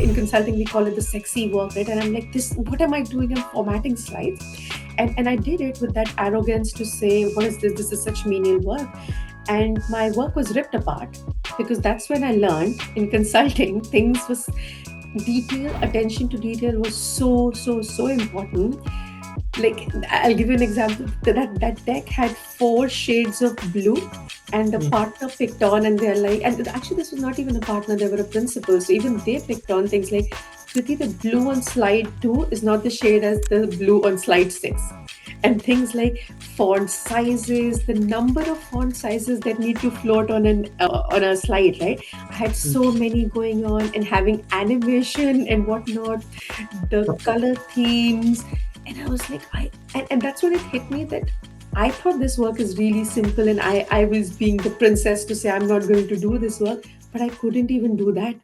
in consulting we call it the sexy work, right? And I'm like, this, what am I doing? I'm formatting slides. And I did it with that arrogance to say, what is this? This is such menial work. And my work was ripped apart, because that's when I learned in consulting things was detail, attention to detail was so important. Like, I'll give you an example. That deck had four shades of blue, and the Mm. partner picked on, and they're like, and actually this was not even a partner, they were a principal, so even they picked on things like, Kriti, the blue on slide 2 is not the shade as the blue on slide 6. And things like font sizes, the number of font sizes that need to float on a slide, right? I had Mm. so many going on, and having animation and whatnot, the color themes. And I was like, and that's when it hit me that I thought this work is really simple, and I was being the princess to say I'm not going to do this work, but I couldn't even do that.